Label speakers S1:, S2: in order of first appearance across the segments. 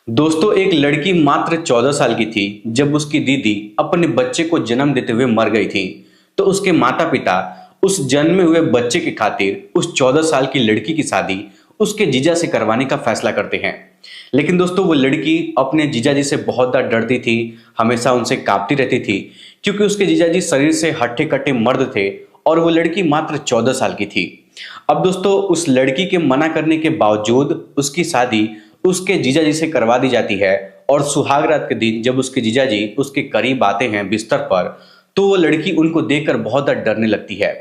S1: दोस्तों, एक लड़की मात्र 14 साल की थी जब उसकी दीदी अपने बच्चे को जन्म देते हुए मर गई थी। तो उसके माता पिता उस जन्मे हुए बच्चे की खातिर उस 14 साल की लड़की की शादी उसके जीजा से करवाने का फैसला करते हैं। लेकिन दोस्तों, वो लड़की अपने जीजा जी से बहुत ज़्यादा डरती थी, हमेशा उनसे कांपती रहती थी, क्योंकि उसके जीजा जी शरीर से हट्टे कट्टे मर्द थे और वो लड़की मात्र 14 साल की थी। अब दोस्तों, उस लड़की के मना करने के बावजूद उसकी शादी उसके जीजाजी से करवा दी जाती है। और सुहाग रात के दिन जब उसके जीजाजी उसके करीब आते हैं बिस्तर पर, तो वो लड़की उनको देखकर बहुत ज्यादा डरने लगती है।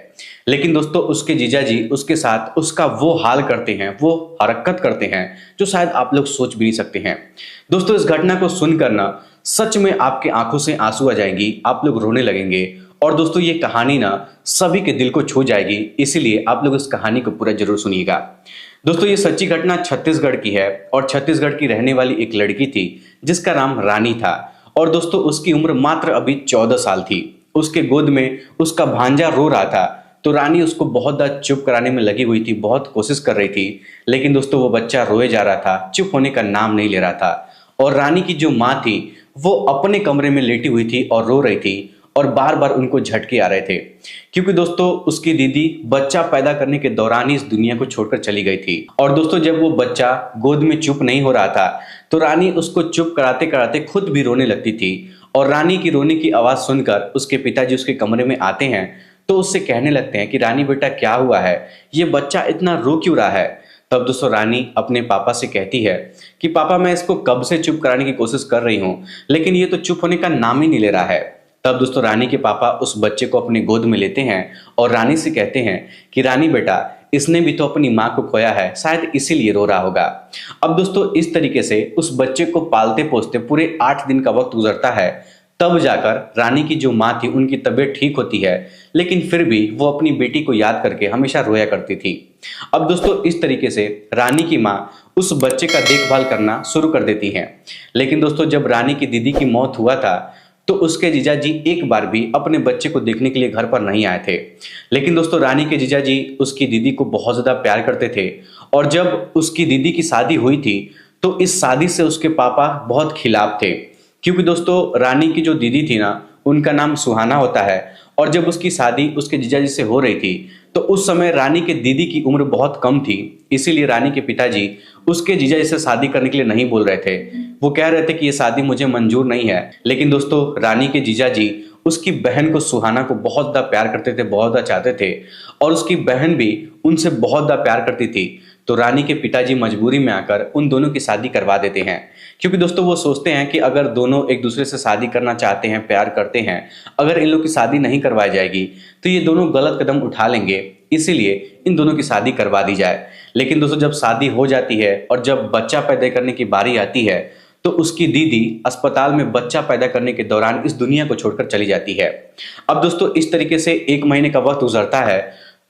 S1: लेकिन दोस्तों, उसके जीजाजी उसके साथ उसका वो हाल करते हैं, वो हरकत करते हैं जो शायद आप लोग सोच भी नहीं सकते हैं। दोस्तों, इस घटना को सुनकर ना सच में आपके आंखों से आंसू आ जाएंगी, आप लोग रोने लगेंगे। और दोस्तों, ये कहानी ना सभी के दिल को छू जाएगी, इसीलिए आप लोग इस कहानी को पूरा जरूर सुनिएगा। दोस्तों, ये सच्ची घटना छत्तीसगढ़ की है और छत्तीसगढ़ की रहने वाली एक लड़की थी जिसका नाम रानी था। और दोस्तों, उसकी उम्र मात्र अभी 14 साल थी। उसके गोद में उसका भांजा रो रहा था, तो रानी उसको बहुत ज्यादा चुप कराने में लगी हुई थी, बहुत कोशिश कर रही थी। लेकिन दोस्तों, वो बच्चा रोए जा रहा था, चुप होने का नाम नहीं ले रहा था। और रानी की जो माँ थी वो अपने कमरे में लेटी हुई थी और रो रही थी और बार बार उनको झटके आ रहे थे, क्योंकि दोस्तों उसकी दीदी बच्चा पैदा करने के दौरान ही इस दुनिया को छोड़कर चली गई थी। और दोस्तों, जब वो बच्चा गोद में चुप नहीं हो रहा था तो रानी उसको चुप कराते कराते खुद भी रोने लगती थी। और रानी की रोने की आवाज सुनकर उसके पिताजी उसके कमरे में आते हैं, तो उससे कहने लगते हैं कि रानी बेटा, क्या हुआ है, ये बच्चा इतना रो क्यों रहा है। तब दोस्तों, रानी अपने पापा से कहती है कि पापा, मैं इसको कब से चुप कराने की कोशिश कर रही हूँ, लेकिन ये तो चुप होने का नाम ही नहीं ले रहा है। तब दोस्तों, रानी के पापा उस बच्चे को अपने गोद में लेते हैं और रानी से कहते हैं कि रानी बेटा, इसने भी तो अपनी माँ को खोया है, शायद इसीलिए रो रहा होगा। अब दोस्तों, इस तरीके से उस बच्चे को पालते पोसते पूरे 8 दिन का वक्त गुजरता है। तब जाकर रानी की जो माँ थी उनकी तबीयत ठीक होती है, लेकिन फिर भी वो अपनी बेटी को याद करके हमेशा रोया करती थी। अब दोस्तों, इस तरीके से रानी की माँ उस बच्चे का देखभाल करना शुरू कर देती है। लेकिन दोस्तों, जब रानी की दीदी की मौत हुआ था तो उसके जीजाजी एक बार भी अपने बच्चे को देखने के लिए घर पर नहीं आए थे। लेकिन दोस्तों, रानी के जीजाजी उसकी दीदी को बहुत ज्यादा प्यार करते थे। और जब उसकी दीदी की शादी हुई थी तो इस शादी से उसके पापा बहुत खिलाफ थे, क्योंकि दोस्तों रानी की जो दीदी थी ना, उनका नाम सुहाना होता है। और जब उसकी शादी उसके जीजाजी से हो रही थी तो उस समय रानी के दीदी की उम्र बहुत कम थी, इसीलिए रानी के पिताजी उसके जीजाजी से शादी करने के लिए नहीं बोल रहे थे। वो कह रहे थे कि ये शादी मुझे मंजूर नहीं है। लेकिन दोस्तों, रानी के जीजाजी उसकी बहन को, सुहाना को बहुत ज्यादा प्यार करते थे, बहुत ज्यादा चाहते थे। और उसकी बहन भी उनसे बहुत ज्यादा प्यार करती थी। तो रानी के पिताजी मजबूरी में आकर उन दोनों की शादी करवा देते हैं, क्योंकि दोस्तों वो सोचते हैं कि अगर दोनों एक दूसरे से शादी करना चाहते हैं, प्यार करते हैं, अगर इन लोग की शादी नहीं करवाई जाएगी तो ये दोनों गलत कदम उठा लेंगे, इसीलिए इन दोनों की शादी करवा दी जाए। लेकिन दोस्तों, जब शादी हो जाती है और जब बच्चा पैदा करने की बारी आती है तो उसकी दीदी अस्पताल में बच्चा पैदा करने के दौरान इस दुनिया को छोड़कर चली जाती है। अब दोस्तों, इस तरीके से 1 महीने का वक्त गुजरता है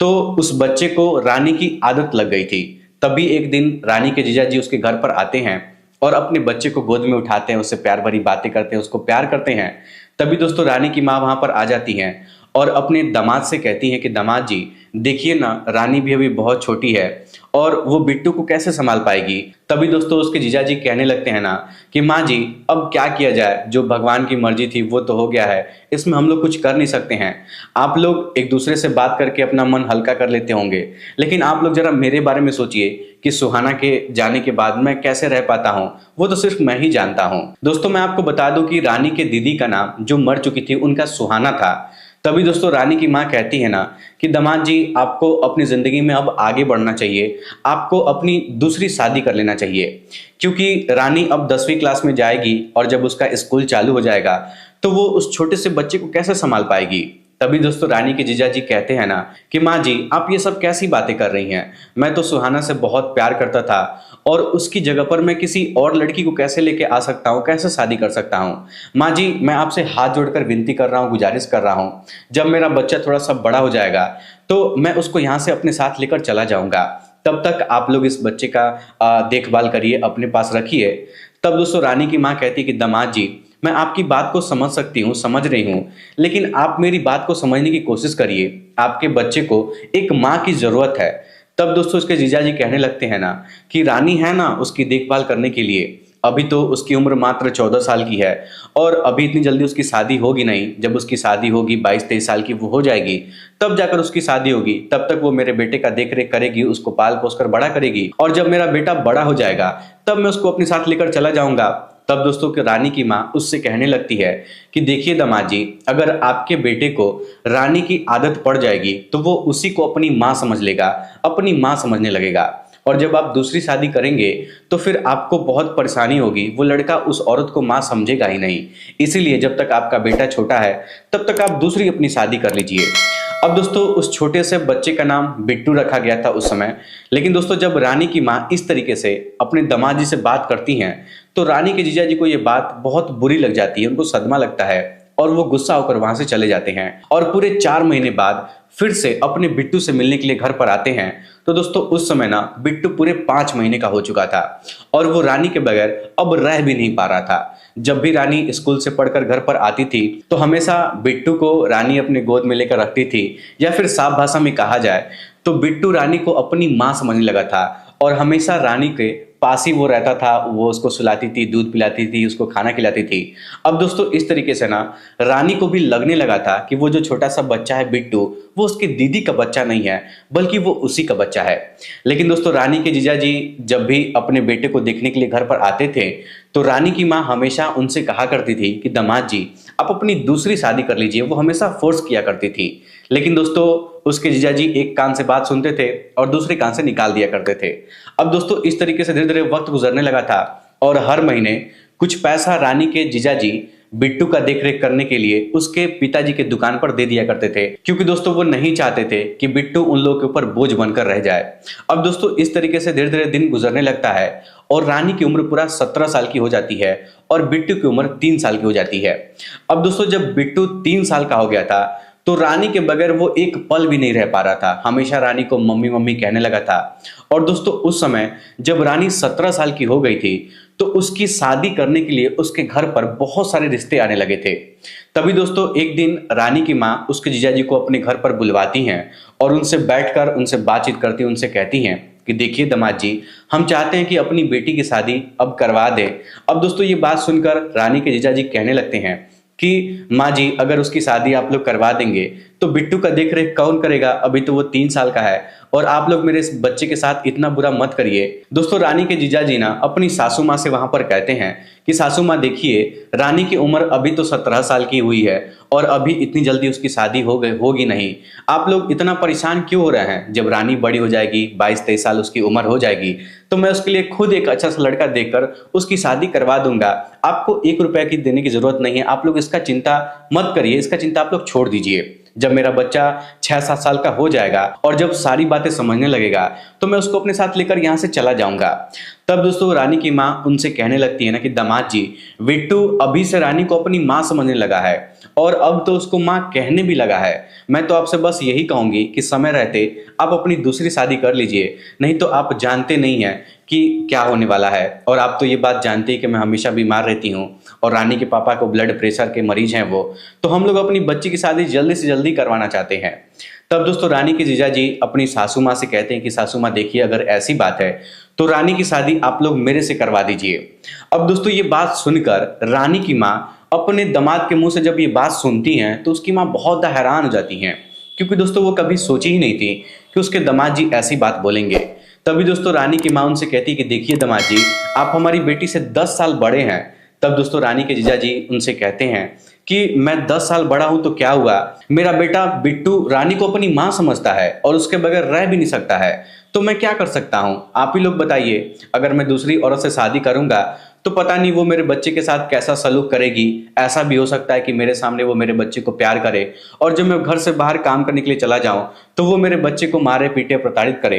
S1: तो उस बच्चे को रानी की आदत लग गई थी। तभी एक दिन रानी के जीजाजी उसके घर पर आते हैं और अपने बच्चे को गोद में उठाते हैं, उससे प्यार भरी बातें करते हैं, उसको प्यार करते हैं। तभी दोस्तों, रानी की माँ वहां पर आ जाती हैं और अपने दामाद से कहती हैं कि दामाद जी, देखिए ना, रानी भी अभी बहुत छोटी है और वो बिट्टू को कैसे संभाल पाएगी। तभी दोस्तों, उसके जीजाजी कहने लगते हैं ना कि माँ जी, अब क्या किया जाए, जो भगवान की मर्जी थी वो तो हो गया है, इसमें हम लोग कुछ कर नहीं सकते हैं। आप लोग एक दूसरे से बात करके अपना मन हल्का कर लेते होंगे, लेकिन आप लोग जरा मेरे बारे में सोचिए कि सुहाना के जाने के बाद मैं कैसे रह पाता हूँ, वो तो सिर्फ मैं ही जानता हूँ। दोस्तों, मैं आपको बता दूं कि रानी के दीदी का नाम जो मर चुकी थी उनका सुहाना था। तभी दोस्तों, रानी की माँ कहती है ना कि दामाद जी, आपको अपनी जिंदगी में अब आगे बढ़ना चाहिए, आपको अपनी दूसरी शादी कर लेना चाहिए, क्योंकि रानी अब 10वीं क्लास में जाएगी और जब उसका स्कूल चालू हो जाएगा तो वो उस छोटे से बच्चे को कैसे संभाल पाएगी। तभी दोस्तों, रानी के जीजाजी कहते हैं ना कि माँ जी, आप ये सब कैसी बातें कर रही हैं, मैं तो सुहाना से बहुत प्यार करता था और उसकी जगह पर मैं किसी और लड़की को कैसे लेके आ सकता हूँ, कैसे शादी कर सकता हूँ। माँ जी, मैं आपसे हाथ जोड़कर विनती कर रहा हूँ, गुजारिश कर रहा हूँ, जब मेरा बच्चा थोड़ा सा बड़ा हो जाएगा तो मैं उसको यहाँ से अपने साथ लेकर चला जाऊंगा, तब तक आप लोग इस बच्चे का देखभाल करिए, अपने पास रखिए। तब दोस्तों, रानी की माँ कहती कि दामाद जी, मैं आपकी बात को समझ सकती हूँ, समझ रही हूँ, लेकिन आप मेरी बात को समझने की कोशिश करिए, आपके बच्चे को एक माँ की जरूरत है। तब दोस्तों, उसके जीजाजी कहने लगते हैं ना कि रानी है ना उसकी देखभाल करने के लिए, अभी तो उसकी उम्र मात्र 14 साल की है और अभी इतनी जल्दी उसकी शादी होगी नहीं। जब उसकी शादी होगी 22-23 साल की वो हो जाएगी, तब जाकर उसकी शादी होगी। तब तक वो मेरे बेटे का देख रेख करेगी, उसको पाल पोस कर बड़ा करेगी और जब मेरा बेटा बड़ा हो जाएगा तब मैं उसको अपने साथ लेकर चला जाऊंगा। तब दोस्तों की रानी की माँ उससे कहने लगती है कि देखिए दामाद जी, अगर आपके बेटे को रानी की आदत पड़ जाएगी तो वो उसी को अपनी माँ समझ लेगा, अपनी माँ समझने लगेगा और जब आप दूसरी शादी करेंगे तो फिर आपको बहुत परेशानी होगी। वो लड़का उस औरत को माँ समझेगा ही नहीं। इसीलिए जब तक आपका बेटा छोटा है तब तक आप दूसरी अपनी शादी कर लीजिए। अब दोस्तों उस छोटे से बच्चे का नाम बिट्टू रखा गया था उस समय। लेकिन दोस्तों जब रानी की माँ इस तरीके से अपने दामाद जी से बात करती हैं तो रानी के जीजा जी को ये बात बहुत बुरी लग जाती है, उनको सदमा लगता है और वो गुस्सा होकर वहां से चले जाते हैं और पूरे 4 महीने बाद फिर से अपने बिट्टू से मिलने के लिए घर पर आते हैं। तो दोस्तों उस समय ना बिट्टू पूरे 5 महीने का हो चुका था और वो रानी के बगैर अब रह भी नहीं पा रहा था। जब भी रानी स्कूल से पढ़कर घर पर आती थी तो हमेशा बिट्टू को रानी अपने गोद में लेकर रखती थी, या फिर साफ भाषा में कहा जाए तो बिट्टू रानी को अपनी माँ समझने लगा था और हमेशा रानी के पास ही वो रहता था। वो उसको सुलाती थी, दूध पिलाती थी, उसको खाना खिलाती थी। अब दोस्तों इस तरीके से ना रानी को भी लगने लगा था कि वो जो छोटा सा बच्चा है बिट्टू, वो उसकी दीदी का बच्चा नहीं है बल्कि वो उसी का बच्चा है। लेकिन दोस्तों रानी के जीजा जी जब भी अपने बेटे को देखने के लिए घर पर आते थे तो रानी की माँ हमेशा उनसे कहा करती थी कि दामाद जी आप अपनी दूसरी शादी कर लीजिए। वो हमेशा फोर्स किया करती थी। लेकिन दोस्तों उसके जीजा जी एक कान से बात सुनते थे और दूसरे कान से निकाल दिया करते थे। अब दोस्तों इस तरीके से धीरे धीरे वक्त गुजरने लगा था और हर महीने कुछ पैसा रानी के जीजा जी बिट्टू का देखरेख करने के लिए उसके पिताजी के दुकान पर दे दिया करते थे, क्योंकि दोस्तों वो नहीं चाहते थे कि बिट्टू उन लोगों के ऊपर बोझ बनकर रह जाए। अब दोस्तों इस तरीके से धीरे धीरे दिन गुजरने लगता है और रानी की उम्र पूरा 17 साल की हो जाती है और बिट्टू की उम्र 3 साल की हो जाती है। अब दोस्तों जब बिट्टू 3 साल का हो गया था तो रानी के बगैर वो एक पल भी नहीं रह पा रहा था। हमेशा रानी को मम्मी मम्मी कहने लगा था। और दोस्तों उस समय जब रानी 17 साल की हो गई थी तो उसकी शादी करने के लिए उसके घर पर बहुत सारे रिश्ते आने लगे थे। तभी दोस्तों एक दिन रानी की माँ उसके जीजाजी को अपने घर पर बुलवाती हैं और उनसे बैठकर उनसे बातचीत करती, उनसे कहती हैं कि देखिए दामाद जी, हम चाहते हैं कि अपनी बेटी की शादी अब करवा दें। अब दोस्तों ये बात सुनकर रानी के जीजाजी कहने लगते हैं कि माँ जी अगर उसकी शादी आप लोग करवा देंगे तो बिट्टू का देख रेख कौन करेगा? अभी तो वो 3 साल का है और आप लोग मेरे इस बच्चे के साथ इतना बुरा मत करिए। दोस्तों रानी के जीजा जी ना अपनी सासू माँ से वहां पर कहते हैं कि सासू माँ देखिए, रानी की उम्र अभी तो 17 साल की हुई है और अभी इतनी जल्दी उसकी शादी होगी नहीं। आप लोग इतना परेशान क्यों हो रहे हैं? जब रानी बड़ी हो जाएगी, 22-23 साल उसकी उम्र हो जाएगी, तो मैं उसके लिए खुद एक अच्छा सा लड़का देखकर उसकी शादी करवा दूंगा। आपको 1 रुपया की देने की जरूरत नहीं है। आप लोग इसका चिंता मत करिए, इसका चिंता आप लोग छोड़ दीजिए। जब मेरा बच्चा 6-7 साल का हो जाएगा और जब सारी बातें समझने लगेगा तो मैं उसको अपने साथ लेकर यहाँ से चला जाऊंगा। तब दोस्तों रानी की माँ उनसे कहने लगती है ना कि दामाद जी, बिट्टू अभी से रानी को अपनी माँ समझने लगा है और अब तो उसको माँ कहने भी लगा है। मैं तो आपसे बस यही कहूंगी कि समय रहते आप अपनी दूसरी शादी कर लीजिए, नहीं तो आप जानते नहीं हैं कि क्या होने वाला है। और आप तो ये बात जानते हैं कि मैं हमेशा बीमार रहती हूँ और रानी के पापा को ब्लड प्रेशर के मरीज हैं वो, तो हम लोग अपनी बच्ची की शादी जल्दी से जल्दी करवाना चाहते हैं। तब दोस्तों रानी के जीजा जी अपनी सासू माँ से कहते हैं कि सासू माँ देखिए, अगर ऐसी बात है तो रानी की शादी आप लोग मेरे से करवा दीजिए। अब दोस्तों ये बात सुनकर रानी की माँ अपने दामाद के मुंह से जब ये बात सुनती हैं तो उसकी माँ बहुत हैरान हो जाती हैं, क्योंकि दोस्तों वो कभी सोची ही नहीं थी कि उसके दामाद जी ऐसी बात बोलेंगे। तभी दोस्तों रानी की माँ उनसे कहती कि देखिए दामाद जी, आप हमारी बेटी से 10 साल बड़े हैं। तब दोस्तों रानी के जीजा जी उनसे कहते हैं कि मैं 10 साल बड़ा हूं तो क्या हुआ, मेरा बेटा बिट्टू रानी को अपनी माँ समझता है और उसके बगैर रह भी नहीं सकता है, तो मैं क्या कर सकता हूं? आप ही लोग बताइए। अगर मैं दूसरी औरत से शादी करूंगा तो पता नहीं वो मेरे बच्चे के साथ कैसा सलूक करेगी। ऐसा भी हो सकता है कि मेरे सामने वो मेरे बच्चे को प्यार करे और जब मैं घर से बाहर काम करने के लिए चला जाऊं तो वो मेरे बच्चे को मारे पीटे प्रताड़ित करे।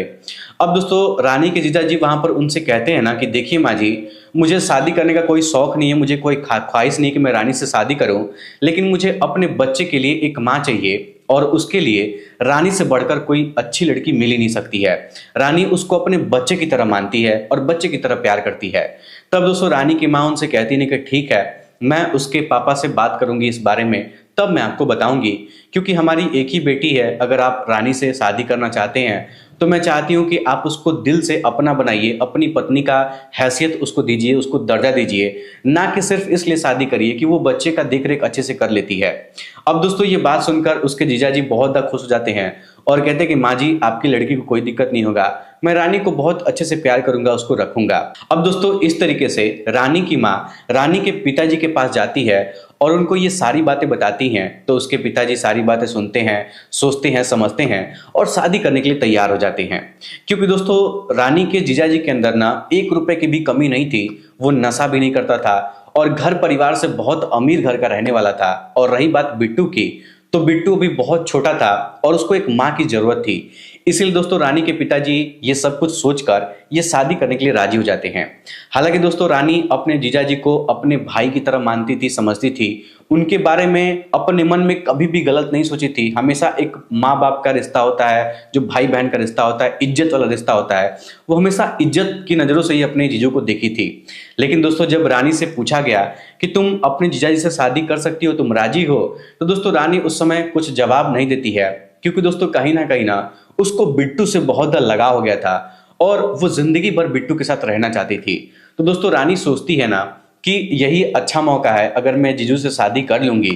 S1: अब दोस्तों रानी के जीजा जी वहां पर उनसे कहते हैं ना कि देखिए माँ जी, मुझे शादी करने का कोई शौक नहीं है, मुझे कोई ख्वाहिश नहीं कि मैं रानी से शादी करूं, लेकिन मुझे अपने बच्चे के लिए एक माँ चाहिए और उसके लिए रानी से बढ़कर कोई अच्छी लड़की मिल ही नहीं सकती है। रानी उसको अपने बच्चे की तरह मानती है और बच्चे की तरह प्यार करती है। तब दोस्तों रानी की माँ उनसे कहती नहीं कि ठीक है, मैं उसके पापा से बात करूंगी इस बारे में, तब मैं आपको बताऊंगी, क्योंकि हमारी एक ही बेटी है। अगर आप रानी से शादी करना चाहते हैं तो मैं चाहती हूँ कि आप उसको दिल से अपना बनाइए, अपनी पत्नी का हैसियत उसको दीजिए, उसको दर्जा दीजिए, ना कि सिर्फ इसलिए शादी करिए कि वो बच्चे का देख रेख अच्छे से कर लेती है। अब दोस्तों ये बात सुनकर उसके जीजाजी बहुत ज़्यादा खुश हो जाते हैं और कहते हैं कि माँ जी, आपकी लड़की को कोई दिक्कत नहीं होगा, मैं रानी को बहुत अच्छे से प्यार करूंगा, उसको रखूंगा। अब दोस्तों इस तरीके से रानी की माँ रानी के पिताजी के पास जाती है और उनको ये सारी बातें बताती हैं। तो उसके पिताजी सारी बातें सुनते हैं, सोचते हैं, समझते हैं और शादी करने के लिए तैयार हो जाते हैं। क्योंकि दोस्तों रानी के जीजाजी के अंदर ना 1 रुपए की भी कमी नहीं थी, वो नशा भी नहीं करता था और घर परिवार से बहुत अमीर घर का रहने वाला था। और रही बात बिट्टू की, तो बिट्टू भी बहुत छोटा था और उसको एक माँ की जरूरत थी। इसीलिए दोस्तों रानी के पिताजी ये सब कुछ सोचकर ये शादी करने के लिए राजी हो जाते हैं। हालांकि दोस्तों रानी अपने जीजाजी को अपने भाई की तरह मानती थी, समझती थी, उनके बारे में अपने मन में कभी भी गलत नहीं सोची थी। हमेशा एक माँ बाप का रिश्ता होता है, जो भाई बहन का रिश्ता होता है, इज्जत वाला रिश्ता होता है, वो हमेशा इज्जत की नज़रों से ही अपने जीजू को देखी थी। लेकिन दोस्तों जब रानी से पूछा गया कि तुम अपने जीजाजी से शादी कर सकती हो, तुम राजी हो, तो दोस्तों रानी उस समय कुछ जवाब नहीं देती है। क्योंकि दोस्तों कहीं ना उसको बिट्टू से बहुत ज़्यादा लगाव हो गया था और वो जिंदगी भर बिट्टू के साथ रहना चाहती थी। तो दोस्तों रानी सोचती है ना कि यही अच्छा मौका है, अगर मैं जीजू से शादी कर लूंगी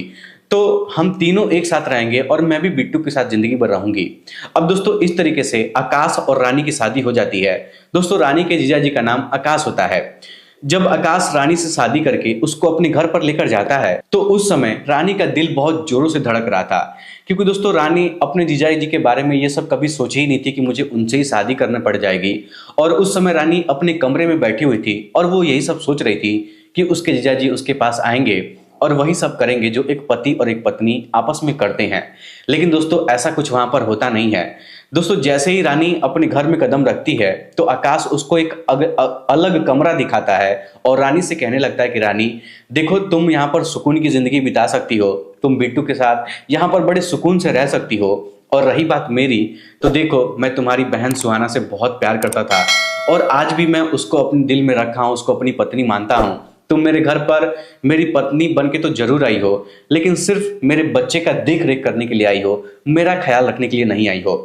S1: तो हम तीनों एक साथ रहेंगे और मैं भी बिट्टू के साथ जिंदगी भर रहूंगी। अब दोस्तों इस तरीके से आकाश और रानी की शादी हो जाती है। दोस्तों रानी के जीजा जी का नाम आकाश होता है। जब आकाश रानी से शादी करके उसको अपने घर पर लेकर जाता है तो उस समय रानी का दिल बहुत जोरों से धड़क रहा था। क्योंकि दोस्तों रानी अपने जीजा जी के बारे में ये सब कभी सोची ही नहीं थी कि मुझे उनसे ही शादी करना पड़ जाएगी। और उस समय रानी अपने कमरे में बैठी हुई थी और वो यही सब सोच रही थी कि उसके जीजा जी उसके पास आएंगे और वही सब करेंगे जो एक पति और एक पत्नी आपस में करते हैं। लेकिन दोस्तों ऐसा कुछ वहां पर होता नहीं है। दोस्तों जैसे ही रानी अपने घर में कदम रखती है तो आकाश उसको एक अलग कमरा दिखाता है और रानी से कहने लगता है कि रानी देखो, तुम यहाँ पर सुकून की जिंदगी बिता सकती हो, तुम बिट्टू के साथ यहाँ पर बड़े सुकून से रह सकती हो। और रही बात मेरी, तो देखो मैं तुम्हारी बहन सुहाना से बहुत प्यार करता था और आज भी मैं उसको अपने दिल में रखा हूँ, उसको अपनी पत्नी मानता हूँ। तुम मेरे घर पर मेरी पत्नी बन के तो जरूर आई हो, लेकिन सिर्फ मेरे बच्चे का देख रेख करने के लिए आई हो, मेरा ख्याल रखने के लिए नहीं आई हो।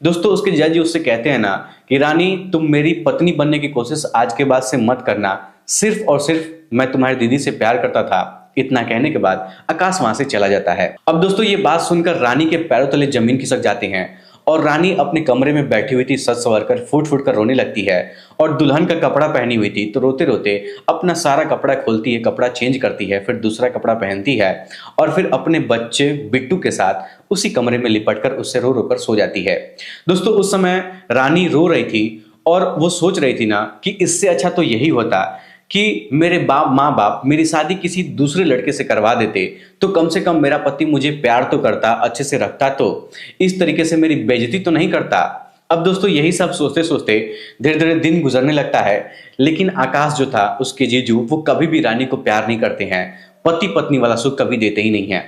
S1: दोस्तों उसके जीजाजी उससे कहते हैं ना कि रानी तुम मेरी पत्नी बनने की कोशिश आज के बाद से मत करना, सिर्फ और सिर्फ मैं तुम्हारी दीदी से प्यार करता था। इतना कहने के बाद आकाश वहां से चला जाता है। अब दोस्तों ये बात सुनकर रानी के पैरों तले जमीन खिसक जाते हैं और रानी अपने कमरे में बैठी हुई थी, सज संवर कर फूट फूट कर रोने लगती है और दुल्हन का कपड़ा पहनी हुई थी। तो रोते रोते अपना सारा कपड़ा खोलती है, कपड़ा चेंज करती है, फिर दूसरा कपड़ा पहनती है और फिर अपने बच्चे बिट्टू के साथ उसी कमरे में लिपट कर उससे रो रो कर सो जाती है। दोस्तों उस समय रानी रो रही थी और वो सोच रही थी ना कि इससे अच्छा तो यही होता कि मेरे माँ बाप मेरी शादी किसी दूसरे लड़के से करवा देते, तो कम से कम मेरा पति मुझे प्यार तो करता, अच्छे से रखता, तो इस तरीके से मेरी बेइज्जती तो नहीं करता। अब दोस्तों यही सब सोचते सोचते धीरे धीरे दिन गुजरने लगता है। लेकिन आकाश जो था, उसके जीजू, वो कभी भी रानी को प्यार नहीं करते हैं, पति पत्नी वाला सुख कभी देते ही नहीं है।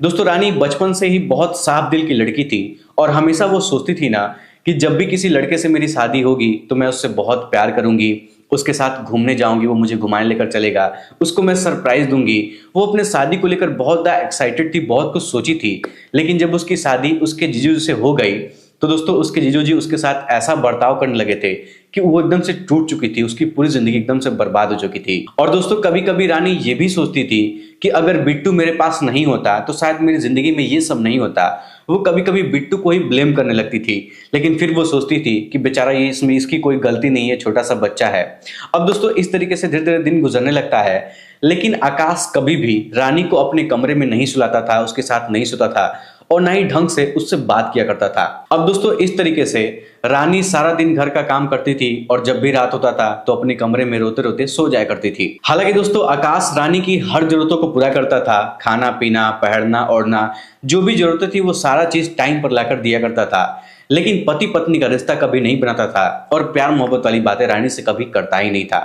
S1: दोस्तों रानी बचपन से ही बहुत साफ दिल की लड़की थी और हमेशा वो सोचती थी ना कि जब भी किसी लड़के से मेरी शादी होगी तो मैं उससे बहुत प्यार करूंगी, उसके साथ घूमने जाऊंगी, वो मुझे घुमाने लेकर चलेगा, उसको मैं सरप्राइज दूंगी। वो अपने शादी को लेकर बहुत ज़्यादा एक्साइटेड थी, बहुत कुछ सोची थी। लेकिन जब उसकी शादी उसके जीजू से हो गई तो दोस्तों उसके जीजू जी उसके साथ ऐसा बर्ताव करने लगे थे कि वो एकदम से टूट चुकी थी, उसकी पूरी जिंदगी एकदम से बर्बाद हो चुकी थी। और दोस्तों कभी कभी रानी ये भी सोचती थी कि अगर बिट्टू मेरे पास नहीं होता तो शायद मेरी जिंदगी में ये सब नहीं होता। वो कभी कभी बिट्टू को ही ब्लेम करने लगती थी, लेकिन फिर वो सोचती थी कि बेचारा ये इसमें इसकी कोई गलती नहीं है, छोटा सा बच्चा है। अब दोस्तों इस तरीके से धीरे धीरे दिन गुजरने लगता है। लेकिन आकाश कभी भी रानी को अपने कमरे में नहीं सुलाता था, उसके साथ नहीं सोता था और ना ही ढंग से उससे बात किया करता था। अब दोस्तों इस तरीके से रानी सारा दिन घर का काम करती थी और जब भी रात होता था तो अपने कमरे में रोते रोते सो जाया करती थी। हालांकि दोस्तों आकाश रानी की हर जरूरतों को पूरा करता था, खाना पीना, पहनना ओढ़ना, जो भी जरूरतें थी वो सारा चीज टाइम पर लाकर दिया करता था। लेकिन पति पत्नी का रिश्ता कभी नहीं बनाता था और प्यार मोहब्बत वाली बातें रानी से कभी करता ही नहीं था।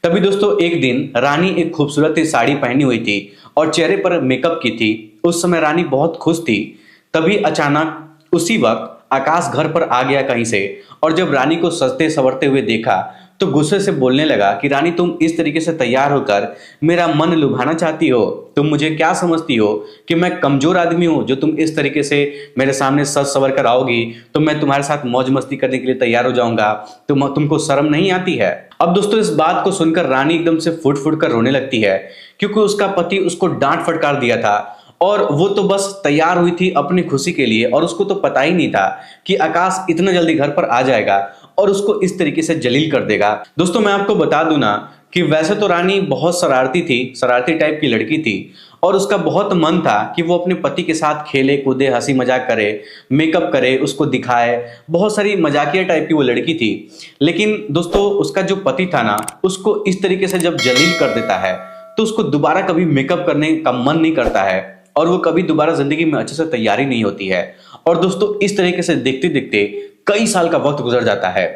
S1: तभी दोस्तों एक दिन रानी एक खूबसूरत सी साड़ी पहनी हुई थी और चेहरे पर मेकअप की थी। उस समय रानी बहुत खुश थी। तभी अचानक उसी वक्त आकाश घर पर आ गया कहीं से और जब रानी को सजते संवरते हुए देखा तो गुस्से से बोलने लगा कि रानी, तुम इस तरीके से तैयार होकर मेरा मन लुभाना चाहती हो? तुम मुझे क्या समझती हो कि मैं कमजोर आदमी हूं जो तुम इस तरीके से मेरे सामने सज सवर कर आओगी तो मैं तुम्हारे साथ मौज मस्ती करने के लिए तैयार हो जाऊंगा? तुमको शर्म नहीं आती है? अब दोस्तों इस बात को सुनकर रानी एकदम से फुट फुट कर रोने लगती है, क्योंकि उसका पति उसको डांट फटकार दिया था और वो तो बस तैयार हुई थी अपनी खुशी के लिए, और उसको तो पता ही नहीं था कि आकाश इतना जल्दी घर पर आ जाएगा और उसको इस तरीके से जलील कर देगा। दोस्तों मैं आपको बता दूं ना कि वैसे तो रानी बहुत शरारती थी, शरारती टाइप की लड़की थी, और उसका बहुत मन था कि वो अपने पति के साथ खेले कूदे, हंसी मजाक करे, मेकअप करे, उसको दिखाए, बहुत सारी मजाकिया टाइप की वो लड़की थी। लेकिन दोस्तों उसका जो पति था ना, उसको इस तरीके से जब जलील कर देता है तो उसको दोबारा कभी मेकअप करने का मन नहीं करता है और वो कभी दोबारा जिंदगी में अच्छे से तैयारी नहीं होती है। और दोस्तों इस तरीके से देखते देखते कई साल का वक्त गुजर जाता है।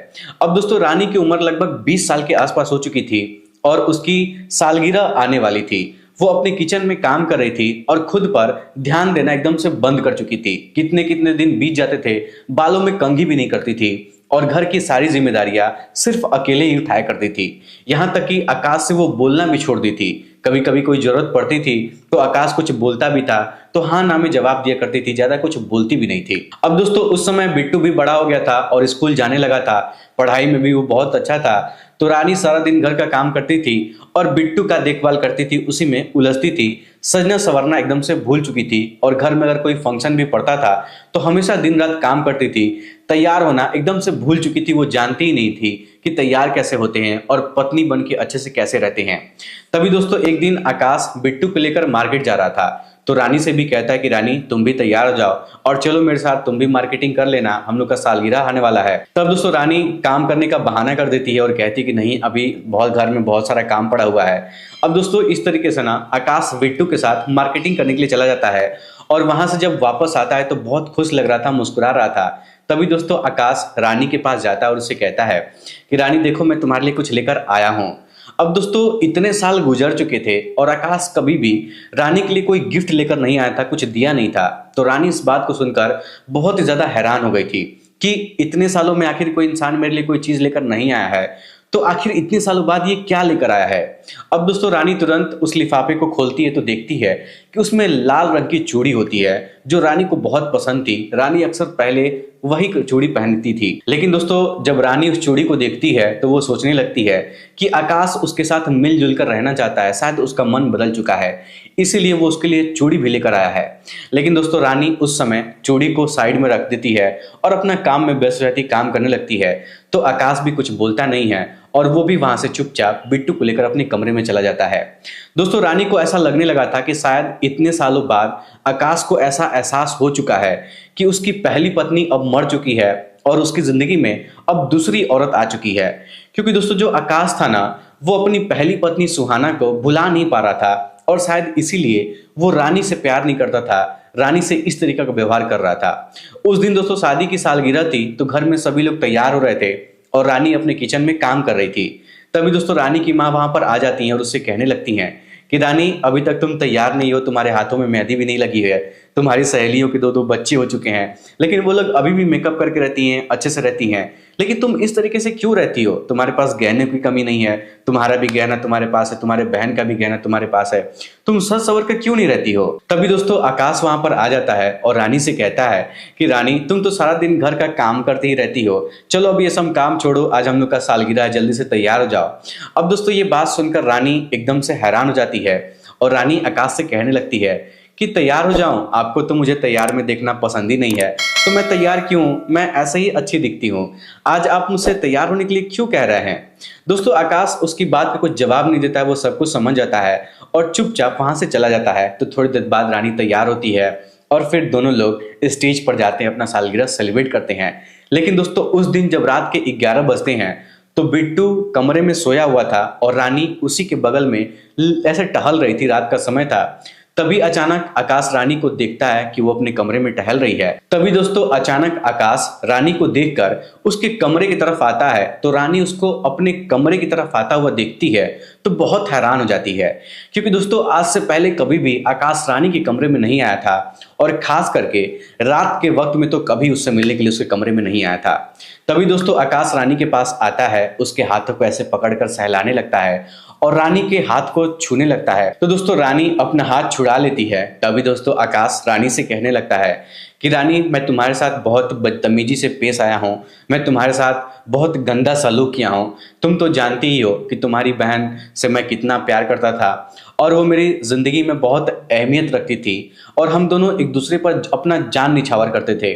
S1: अब दोस्तों रानी की उम्र लगभग 20 साल के आसपास हो चुकी थी और उसकी सालगिरह आने वाली थी। वो अपने किचन में काम कर रही थी और खुद पर ध्यान देना एकदम से बंद कर चुकी थी। कितने कितने दिन बीत जाते थे, बालों में कंघी भी नहीं करती थी और घर की सारी जिम्मेदारियां सिर्फ अकेले ही उठाया करती थी। यहां तक कि आकाश से वो बोलना भी छोड़ दी थी। कभी कभी कोई जरूरत पड़ती थी तो आकाश कुछ बोलता भी था तो हाँ ना में जवाब दिया करती थी, ज्यादा कुछ बोलती भी नहीं थी। अब दोस्तों उस समय बिट्टू भी बड़ा हो गया था और स्कूल जाने लगा था, पढ़ाई में भी वो बहुत अच्छा था। तो रानी सारा दिन घर का काम करती थी और बिट्टू का देखभाल करती थी, उसी में उलझती थी। सजना संवरना एकदम से भूल चुकी थी और घर में अगर कोई फंक्शन भी पड़ता था तो हमेशा दिन रात काम करती थी। तैयार होना एकदम से भूल चुकी थी, वो जानती ही नहीं थी कि तैयार कैसे होते हैं और पत्नी बन के अच्छे से कैसे रहते हैं। तभी दोस्तों एक दिन आकाश बिट्टू को लेकर मार्केट जा रहा था तो रानी से भी कहता है कि रानी तुम भी तैयार हो जाओ और चलो मेरे साथ, तुम भी मार्केटिंग कर लेना, हम लोग का सालगिरह आने वाला है। तब दोस्तों रानी काम करने का बहाना कर देती है और कहती है कि नहीं, अभी बहुत घर में बहुत सारा काम पड़ा हुआ है। अब दोस्तों इस तरीके से ना आकाश बिट्टू के साथ मार्केटिंग करने के लिए चला जाता है और वहां से जब वापस आता है तो बहुत खुश लग रहा था, मुस्कुरा रहा था। तभी दोस्तों आकाश रानी के पास जाता है और उससे कहता है कि रानी देखो, मैं तुम्हारे लिए कुछ लेकर आया हूं। अब दोस्तों इतने साल गुजर चुके थे और आकाश कभी भी रानी के लिए कोई गिफ्ट लेकर नहीं आया था, कुछ दिया नहीं था। तो रानी इस बात को सुनकर बहुत ही ज्यादा हैरान हो गई थी कि इतने सालों में आखिर कोई इंसान मेरे लिए कोई चीज लेकर नहीं आया है, तो आखिर इतने सालों बाद ये क्या लेकर आया है। अब दोस्तों रानी तुरंत उस लिफाफे को खोलती है तो देखती है कि उसमें लाल रंग की चूड़ी होती है जो रानी को बहुत पसंद थी। रानी अक्सर पहले वही चूड़ी पहनती थी, लेकिन दोस्तों जब रानी उस चूड़ी को देखती है तो वो सोचने लगती है कि आकाश उसके साथ मिलजुल कर रहना चाहता है, शायद उसका मन बदल चुका है, इसीलिए वो उसके लिए चूड़ी भी लेकर आया है। लेकिन दोस्तों रानी उस समय चूड़ी को साइड में रख देती है और अपना काम में व्यस्त रहती, काम करने लगती है। तो आकाश भी कुछ बोलता नहीं है और वो भी वहां से चुपचाप बिट्टू को लेकर अपने कमरे में चला जाता है। दोस्तों रानी को ऐसा लगने लगा था कि शायद इतने सालों बाद आकाश को ऐसा एहसास हो चुका है कि उसकी पहली पत्नी अब मर चुकी है और उसकी जिंदगी में अब दूसरी औरत आ चुकी है। क्योंकि दोस्तों जो आकाश था ना, वो अपनी पहली पत्नी सुहाना को भुला नहीं पा रहा था और शायद इसीलिए वो रानी से प्यार नहीं करता था, रानी से इस तरीके का व्यवहार कर रहा था। उस दिन दोस्तों शादी की सालगिरह थी तो घर में सभी लोग तैयार हो रहे थे और रानी अपने किचन में काम कर रही थी। तभी दोस्तों रानी की माँ वहां पर आ जाती हैं और उससे कहने लगती हैं कि रानी अभी तक तुम तैयार नहीं हो, तुम्हारे हाथों में मेहंदी भी नहीं लगी है, तुम्हारी सहेलियों के दो दो बच्चे हो चुके हैं, लेकिन वो लोग अभी भी मेकअप करके रहती हैं, अच्छे से रहती हैं, लेकिन तुम इस तरीके से क्यों रहती हो? तुम्हारे पास गहने की कमी नहीं है, तुम्हारा भी गहना तुम्हारे पास है, तुम्हारे बहन का भी गहना तुम्हारे पास है, तुम सज सवर कर क्यों नहीं रहती हो? तभी दोस्तों आकाश वहां पर आ जाता है और रानी से कहता है कि रानी तुम तो सारा दिन घर का काम करती ही रहती हो, चलो अभी ये सब काम छोड़ो, आज हम लोग का सालगिरह है, जल्दी से तैयार हो जाओ। अब दोस्तों ये बात सुनकर रानी एकदम से हैरान हो जाती है और रानी आकाश से कहने लगती है कि तैयार हो जाऊं, आपको तो मुझे तैयार में देखना पसंद ही नहीं है, तो मैं तैयार क्यों, मैं ऐसे ही अच्छी दिखती हूँ, आज आप मुझसे तैयार होने के लिए क्यों कह रहे हैं? दोस्तों आकाश उसकी बात का कुछ जवाब नहीं देता है, वो सब कुछ समझ जाता है और चुपचाप वहां से चला जाता है। तो थोड़ी देर बाद रानी तैयार होती है और फिर दोनों लोग स्टेज पर जाते हैं, अपना सालगिरह सेलिब्रेट करते हैं। लेकिन दोस्तों उस दिन जब रात के 11 बजते हैं तो बिट्टू कमरे में सोया हुआ था और रानी उसी के बगल में ऐसे टहल रही थी, रात का समय था। तभी अचानक आकाश रानी को देखता है कि वो अपने कमरे में टहल रही है। तभी दोस्तों अचानक आकाश रानी को देखकर उसके कमरे की तरफ आता है तो रानी उसको अपने कमरे की तरफ आता हुआ देखती है तो बहुत हैरान हो जाती है, क्योंकि दोस्तों आज से पहले कभी भी आकाश रानी के कमरे में नहीं आया था और खास करके रात के वक्त में तो कभी उससे मिलने के लिए उसके कमरे में नहीं आया था। तभी दोस्तों आकाश रानी के पास आता है, उसके हाथों को ऐसे पकड़कर सहलाने लगता है और रानी के हाथ को छूने लगता है। तो दोस्तों रानी अपना हाथ छुड़ा लेती है। तभी दोस्तों आकाश रानी से कहने लगता है कि रानी, मैं तुम्हारे साथ बहुत बदतमीजी से पेश आया हूँ, मैं तुम्हारे साथ बहुत गंदा सलूक किया हूँ। तुम तो जानती ही हो कि तुम्हारी बहन से मैं कितना प्यार करता था और वो मेरी ज़िंदगी में बहुत अहमियत रखती थी और हम दोनों एक दूसरे पर अपना जान निछावर करते थे।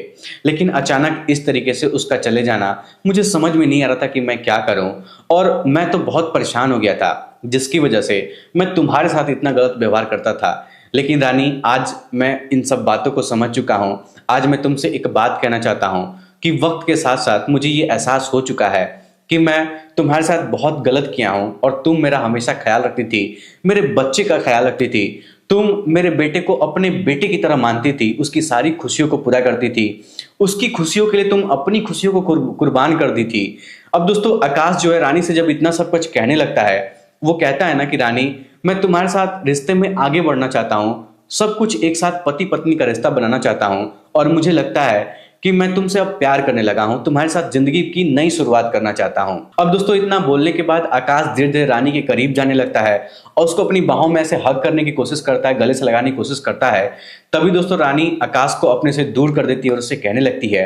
S1: लेकिन अचानक इस तरीके से उसका चले जाना, मुझे समझ में नहीं आ रहा था कि मैं क्या करूं और मैं तो बहुत परेशान हो गया था, जिसकी वजह से मैं तुम्हारे साथ इतना गलत व्यवहार करता था। लेकिन रानी, आज मैं इन सब बातों को समझ चुका हूँ। आज मैं तुमसे एक बात कहना चाहता हूँ कि वक्त के साथ साथ मुझे ये एहसास हो चुका है कि मैं तुम्हारे साथ बहुत गलत किया हूँ और तुम मेरा हमेशा ख्याल रखती थी, मेरे बच्चे का ख्याल रखती थी। तुम मेरे बेटे को अपने बेटे की तरह मानती थी, उसकी सारी खुशियों को पूरा करती थी, उसकी खुशियों के लिए तुम अपनी खुशियों को कुर्बान कर दी थी। अब दोस्तों आकाश जो है रानी से जब इतना सब कुछ कहने लगता है, वो कहता है ना कि रानी, मैं तुम्हारे साथ रिश्ते में आगे बढ़ना चाहता हूँ, सब कुछ एक साथ पति पत्नी का रिश्ता बनाना चाहता हूँ और मुझे लगता है कि मैं तुमसे अब प्यार करने लगा हूं, तुम्हारे साथ जिंदगी की नई शुरुआत करना चाहता हूं। अब दोस्तों इतना बोलने के बाद आकाश धीरे धीरे रानी के करीब जाने लगता है और उसको अपनी बाहों में ऐसे हग करने की कोशिश करता है, गले से लगाने की कोशिश करता है। तभी दोस्तों रानी आकाश को अपने से दूर कर देती है और उससे कहने लगती है,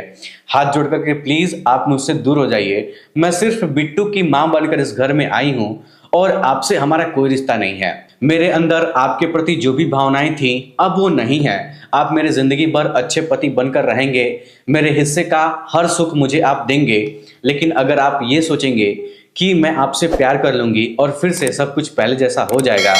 S1: हाथ जोड़ करके, प्लीज आप मुझसे दूर हो जाइए, मैं सिर्फ बिट्टू की मां बनकर इस घर में आई हूं और आपसे हमारा कोई रिश्ता नहीं है। मेरे अंदर आपके प्रति जो भी भावनाएं थी अब वो नहीं है। आप मेरे जिंदगी भर अच्छे पति बनकर रहेंगे, मेरे हिस्से का हर सुख मुझे आप देंगे। लेकिन अगर आप ये सोचेंगे कि मैं आपसे प्यार कर लूंगी और फिर से सब कुछ पहले जैसा हो जाएगा,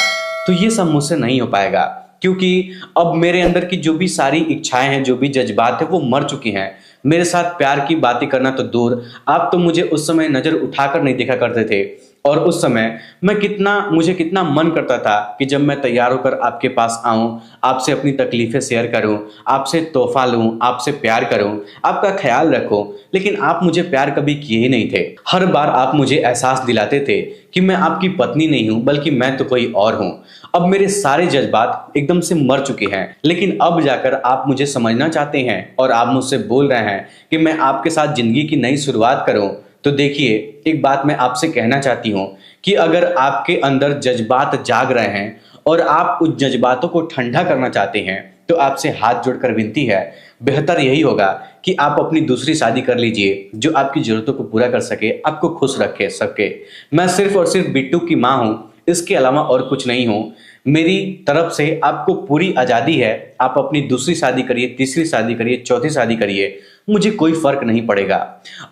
S1: तो ये सब मुझसे नहीं हो पाएगा, क्योंकि अब मेरे अंदर की जो भी सारी इच्छाएं हैं, जो भी जज्बात है, वो मर चुकी हैं। मेरे साथ प्यार की बातें करना तो दूर, आप तो मुझे उस समय नजर उठाकर नहीं देखा करते थे और उस समय मुझे कितना मन करता था कि जब मैं तैयार होकर आपके पास आऊं, आपसे अपनी तकलीफें शेयर करूं, आपसे तोहफा लूं, आपसे प्यार करूं, आपका ख्याल रखूं। लेकिन आप मुझे प्यार कभी किए ही नहीं थे। हर बार आप मुझे एहसास दिलाते थे कि मैं आपकी पत्नी नहीं हूं, बल्कि मैं तो कोई और हूं। अब मेरे सारे जज्बात एकदम से मर चुके हैं। लेकिन अब जाकर आप मुझे समझना चाहते हैं और आप मुझसे बोल रहे हैं कि मैं आपके साथ जिंदगी की नई शुरुआत करूं। तो देखिए, एक बात मैं आपसे कहना चाहती हूं कि अगर आपके अंदर जज्बात जाग रहे हैं और आप उस जज्बातों को ठंडा करना चाहते हैं, तो आपसे हाथ जोड़कर विनती है, बेहतर यही होगा कि आप अपनी दूसरी शादी कर लीजिए जो आपकी जरूरतों को पूरा कर सके, आपको खुश रखे सके। मैं सिर्फ और सिर्फ बिट्टू की माँ हूं, इसके अलावा और कुछ नहीं हूं। मेरी तरफ से आपको पूरी आज़ादी है, आप अपनी दूसरी शादी करिए, तीसरी शादी करिए, चौथी शादी करिए, मुझे कोई फर्क नहीं पड़ेगा।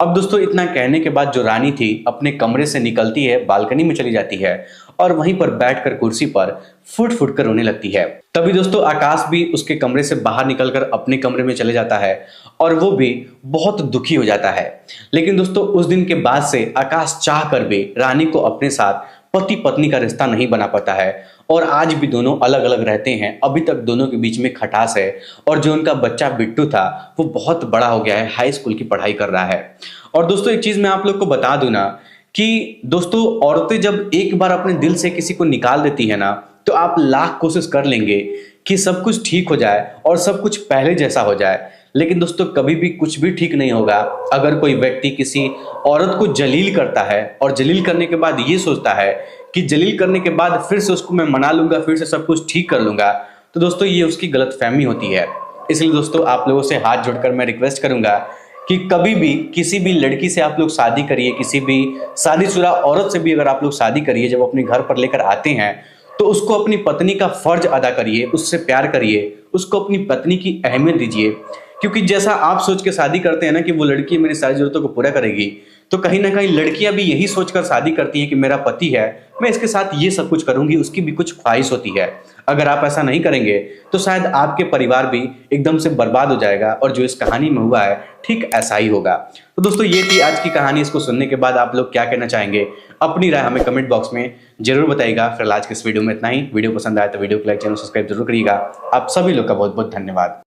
S1: अब दोस्तों इतना कहने के बाद जो रानी थी अपने कमरे से निकलती है, बालकनी में चली जाती है और वहीं पर बैठकर कुर्सी पर फुट फुट कर रोने लगती है। तभी दोस्तों आकाश भी उसके कमरे से बाहर निकलकर अपने कमरे में चले जाता है और वो भी बहुत दुखी हो जाता है। लेकिन दोस्तों उस दिन के बाद से आकाश चाह कर भी रानी को अपने साथ पति पत्नी का रिश्ता नहीं बना पाता है और आज भी दोनों अलग अलग रहते हैं। अभी तक दोनों के बीच में खटास है और जो उनका बच्चा बिट्टू था वो बहुत बड़ा हो गया है, हाई स्कूल की पढ़ाई कर रहा है। और दोस्तों एक चीज मैं आप लोग को बता दूं ना कि दोस्तों औरतें जब एक बार अपने दिल से किसी को निकाल देती है ना, तो आप लाख कोशिश कर लेंगे कि सब कुछ ठीक हो जाए और सब कुछ पहले जैसा हो जाए। लेकिन दोस्तों कभी भी कुछ भी ठीक नहीं होगा अगर कोई व्यक्ति किसी औरत को जलील करता है और जलील करने के बाद ये सोचता है कि जलील करने के बाद फिर से उसको मैं मना लूंगा, फिर से सब कुछ ठीक कर लूंगा। तो दोस्तों ये उसकी गलतफहमी होती है। इसलिए दोस्तों आप लोगों से हाथ जोड़कर मैं रिक्वेस्ट करूंगा कि कभी भी किसी भी लड़की से आप लोग शादी करिए, किसी भी शादीशुदा औरत से भी अगर आप लोग शादी करिए, जब अपने घर पर लेकर आते हैं तो उसको अपनी पत्नी का फर्ज अदा करिए, उससे प्यार करिए, उसको अपनी पत्नी की अहमियत दीजिए। क्योंकि जैसा आप सोच के शादी करते हैं ना कि वो लड़की मेरी सारी जरूरतों को पूरा करेगी, तो कहीं ना कहीं लड़कियां भी यही सोचकर शादी करती हैं कि मेरा पति है, मैं इसके साथ ये सब कुछ करूंगी, उसकी भी कुछ ख्वाहिश होती है। अगर आप ऐसा नहीं करेंगे तो शायद आपके परिवार भी एकदम से बर्बाद हो जाएगा और जो इस कहानी में हुआ है ठीक ऐसा ही होगा। तो दोस्तों ये थी आज की कहानी। इसको सुनने के बाद आप लोग क्या कहना चाहेंगे, अपनी राय हमें कमेंट बॉक्स में जरूर बताइएगा। फिर आज के इस वीडियो में इतना ही। वीडियो पसंद आए तो वीडियो को लाइक, चैनल सब्सक्राइब जरूर करिएगा। आप सभी लोग का बहुत बहुत धन्यवाद।